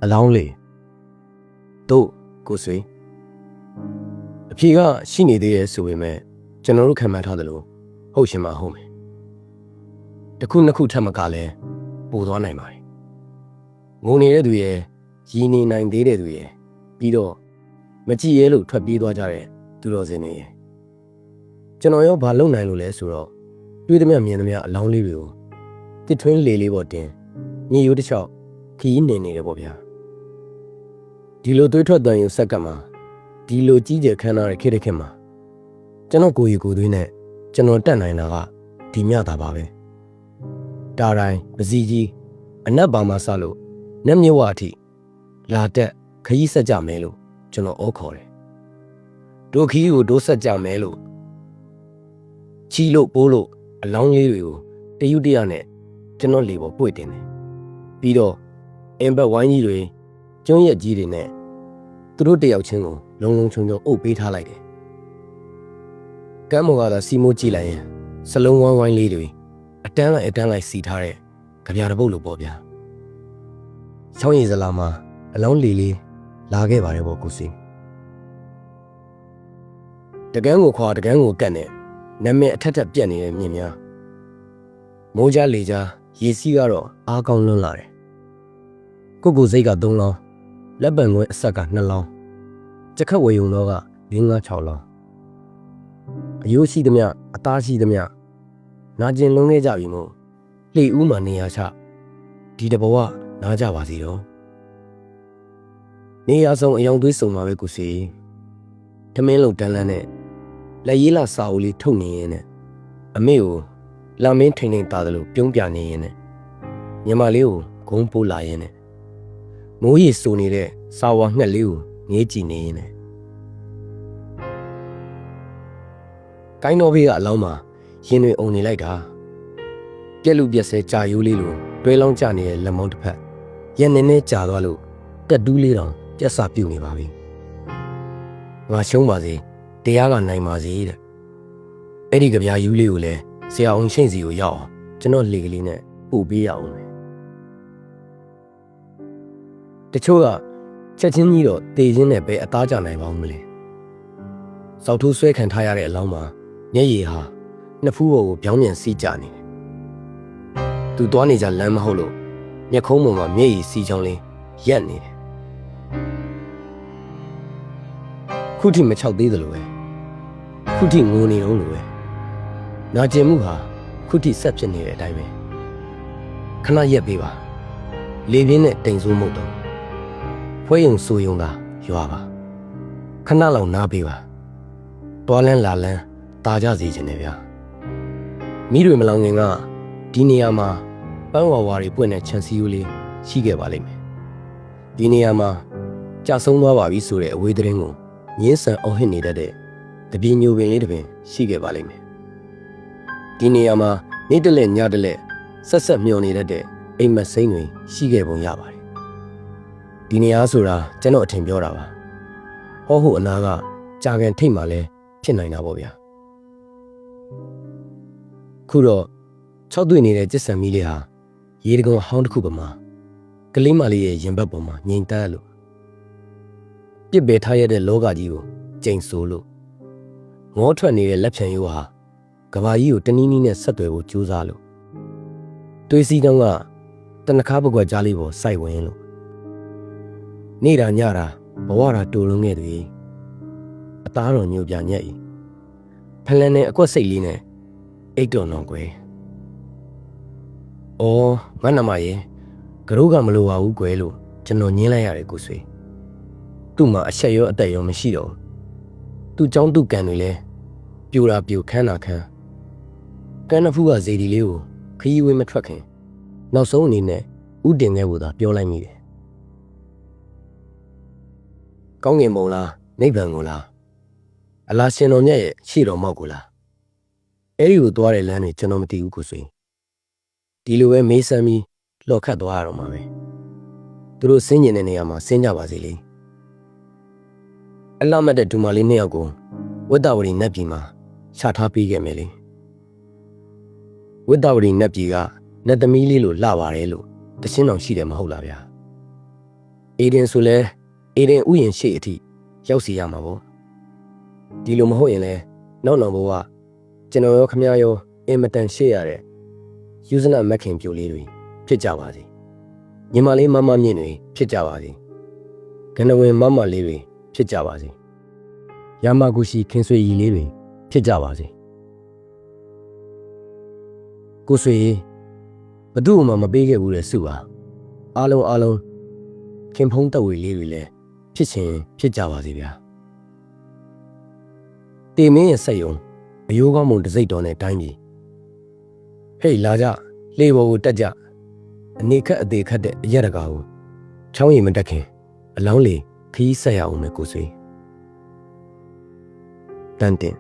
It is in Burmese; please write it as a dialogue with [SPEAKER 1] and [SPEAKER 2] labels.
[SPEAKER 1] အလောင်းလေးတို့ကိုဆွေအဖြေကရှိနေသေးရဲ့ဆိုပေမဲ့ကျွန်တော်တို့ခံမှန်းထားသလိုဟုတ်ရှင်မဟုတ်မယ်တစ်ခုနှစ်ခုထပ်မကလည်းပိုသွားနိုင်ပါတယ်ငုံနေတဲ့သူရဲ့ရည်နေနိုင်သေးတဲ့သူရဲ့ပြီးတော့မကြည့်ရဲလို့ထွက်ပြေးသွားကြတဲ့သူတော်စင်တွေရဲ့ကျွန်တော်ရောဘာလုပ်နိုင်လို့လဲဆိုတော့တွေးသမျှမြင်သမျှအလောင်းလေးတွေကိုတစ်ထွင်းလေလေးပေါ်တင်ညရိုးတစ်ချောက်ခီးနေနေတယ်ပေါ့ဗျာဒီလိုတွေးထွက်တန်ရုံစက္ကန့်မှာဒီလိုကြီးကျယ်ခမ်းနားတဲ့ခေတ်တစ်ခေတ်မှာကျွန်တော်ကိုယ်ရည်ကိုယ်သွေးနဲ့ကျွန်တော်တက်နိုင်တာကဒီမြတာပါပဲတာတိုင်းပစီကြီးအနက်ပါမှာစလို့နက်မြဝအထိလာတက်ခရီးဆက်ကြမယ်လို့ကျွန်တော်ဩခေါ်တယ်တို့ခီးကိုတို့ဆက်ကြမယ်လို့ချီလို့ပိုးလို့အလောင်းလေးတွေကိုတရုတ်တရနဲ့ကျွန်တော်လေပေါ်ပွေ့တင်တယ်ပြီးတော့အင်ဘက်ဝိုင်းကြီးတွေကျွန်းရက်ကြီးတွေနဲ့သူတို့တယောက်ချင်းကိုလုံလုံချုံချုံအုပ်ပေးထားလိုက်တယ်ကမ်းမော်ကသာစီမိုးကြည့်လိုက်ရင်စလုံးဝိုင်းဝိုင်းလေးတွေအတန်းလိုက်စီထားတဲ့ကြပြတပုတ်လိုပေါ့ဗျာချောင်းရည်စလာမှာအလောင်းလီလေးလာခဲ့ပါတယ်ပေါ့ကိုစီတကန်းကိုခွာတကန်းကိုကတ်နဲ့နမည်အထက်ထက်ပြက်နေတဲ့မြင်များမိုးကြားလေကြားရေစီးကတော့အားကောင်းလွန်းလာတယ်ကိုစိတ်က3လောင်းလက်ပံခွဲအဆက်က2လောင်းကြက်ခတ်ဝေယုံတော့က5-6လောင်းအယိုးရှိသမျှအသားရှိသမျှနာကျင်လုံးခဲ့ကြပြီမို့လှေဦးမှာနေရာချဒီတဘဝနားကြပါစီတော့နေရာဆုံးအယောင်သွေးစုံမှာပဲကိုစီထမင်းလုံးတန်းလန်းနဲ့လက်ရေးလာစာအုပ်လေးထုတ်နေရင်နဲ့အမေကိုလာမင်းထိန်ထိန်သားတယ်လို့ပြုံးပြနေရင်နဲ့ညီမလေးကိုဂုံးပိုးလာရင်နဲ့မိုးရီစိုးနေတဲ့စာဝါငှက်လေးကိုငေးကြည့်နေရင်နဲ့ကိုင်းတော်ဘေးကအလောင်းမှာရင်တွေအုံနေလိုက်တာပြက်လူပြက်ဆဲကြာရိုးလေးလိုတွဲလောင်းကျနေတဲ့လက်မောင်းတစ်ဖက်ရန်နေနေကြာသွားလို့တက်တူးလေးတောင်ပြက်စာပြုတ်နေပါပြီငါရှုံးပါစေတရားကနိုင်ပါစေတဲ့အဲ့ဒီကြပြားယူလေးကိုလည်းဆရာအောင်ရှိန်စီကိုရောက်အောင်ကျွန်တော်လေကလေးနဲ့ပို့ပေးရအောင်လေတချို့ကချက်ချင်းကြီးတော့တေချင်းနဲ့ပဲအသားကြနိုင်ပါဦးမလဲစောက်ထိုးဆွဲခံထားရတဲ့အလောင်းမှာမျက်ရည်ဟာနှစ်ဖူးပေါ်ကိုပြောင်းပြန်စီးကြနေတယ်သူသွားနေကြလမ်းမဟုတ်လို့မျက်ခုံးပေါ်မှာမျက်ရည်စီးချောင်းလေးရက်နေတယ်ခုထိမချောက်သေးသလိုပဲခုထိငိုနေတော့လို့ပဲနာကျင်မှုဟာခုထိဆက်ဖြစ်နေတဲ့အတိုင်းပဲခဏရက်ပေးပါလေပြင်းနဲ့တိမ်ဆိုးမှုတော့ဖွဲယုံဆိုယုံသာရွာပါခဏလောက်နားပေးပါတွားလန်းလာလန်းတာကြစေခြင်းနဲ့ဗျာမိတွေမလောင်ငင်ကဒီနေရာမှာပန်းဝါဝါတွေပွင့်တဲ့ခြံစည်းရိုးလေးရှိခဲ့ပါလိမ့်မယ်ဒီနေရာမှာကြာဆုံးသွားပါပြီဆိုတဲ့အဝေးသတင်းကိုငင်းဆန်အောင်ဟစ်နေတတ်တဲ့တပြင်းညိုပင်လေးတစ်ပင်ရှိခဲ့ပါလိမ့်မယ်ဒီနေရာမှာနေ့တလဲညတလဲဆက်မျောနေတတ်တဲ့အိမ်မက်စိမ့်တွေရှိခဲ့ပုံရပါတယ်ဒီနေရာဆိုတာကျွန်တော်အထင်ပြောတာပါဟောဟုတ်အနာကကြာကန်ထိတ်မှလည်းဖြစ်နိုင်တာပေါ့ဗျာခုတော့6တွေ့နေတဲ့ကျစ်ဆံမီးလေးဟာရေတကုံဟောင်းတစ်ခုပမာကလေးမလေးရဲ့ရင်ဘတ်ပေါ်မှာငြိမ်သက်လို့ပြစ်ပယ်ထားရတဲ့လောကကြီးကိုကျိန်ဆိုးလို့ငေါထွက်နေတဲ့လက်ဖြံရိုးဟာကဘာကြီးကိုတနည်းနည်းနဲ့ဆက်သွယ်ဖို့ကြိုးစားလို့တွေးစီးတုံးကတနခါပကွက်ကြားလေးပေါ်စိုက်ဝင်လို့နေတာညတာဘဝတာတူလုံးခဲ့တယ်အသားတော်ညိုပြညက်ဤဖလန်နဲ့အကွက်စိတ်လေးနဲ့အိတ်တော်တော်ကွယ်အော်ငါနမရေကရိုးကမလိုပါဘူးကွယ်လို့ကျွန်တော်ညင်းလိုက်ရတယ်ကိုဆွေသူ့မှာအချက်ရောအသက်ရောမရှိတော့သူ့เจ้าသူ့ကန်တွေလဲပြိုတာပြိုခန်းတာခန်းကန်းနဖူးကဇေဒီလေးကိုခရီးဝေးမထွက်ခင်နောက်ဆုံးအနေနဲ့ဥတင်ခဲ့ဖို့သာပြောလိုက်မိတယ်ကောင်းငင်ပုံလားနိဗ္ဗာန်ကိုလားအလားရှင်တော်မြတ်ရဲ့ရှေ့တော်မောက်ကိုလားအဲ့ဒီကိုသွားတဲ့လမ်းတွေကျွန်တော်မသိဘူးကိုဆွေဒီလိုပဲမေးစမ်းပြီးလှော်ခတ်သွားရတော့မှာပဲသူတို့ဆင်းကျင်တဲ့နေရာမှာဆင်းကြပါစေလေအလှမတ်တဲ့ဒူမာလေး2ယောက်ကိုဝိတ္တဝရီနတ်ပြည်မှာချထားပေးခဲ့မယ်လေဝိတ္တဝရီနတ်ပြည်ကနတ်သမီးလေးလိုလှပါတယ်လို့တရှင်းတော်ရှိတယ်မဟုတ်လားဗျာ အေဒင်ဆိုလဲအေဒင်ဥယျာဉ်ရှိအထိရောက်စီရမှာပေါ့ဒီလိုမဟုတ်ရင်လဲနောက်ဘဝကျွန်တော်ရောခမရောအင်မတန်ရှေ့ရတဲ့ယူဇနာမက်ခင်ပြိုလေးတွေဖြစ်ကြပါစေညီမလေးမမမြင့်တွေဖြစ်ကြပါစေကနဝင်မမလေးတွေဖြစ်ကြပါစေယာမဂူရှိခင်ဆွေရီလေးတွေဖြစ်ကြပါစေကိုဆွေဘသူ့မှမပေးခဲ့ဘူးတဲ့စုပါအားလုံးခင်ဖုံးတက်ဝေလေးတွေလည်းဖြစ်ချင်းဖြစ်ကြပါစေဗျာတေမင်းရဲ့ဆက်ယုံအယိုးကောင်းမုံတစိမ့်တော်နဲ့တိုင်းပြီဟေးလာကြလေပေါ်ကိုတက်ကြအနေခက်အသေးခက်တဲ့အရက်တကာကိုချောင်းရည်မတက်ခင်အလောင်းလေခီးဆက်ရအောင်မယ်ကိုဆွေတန်တင်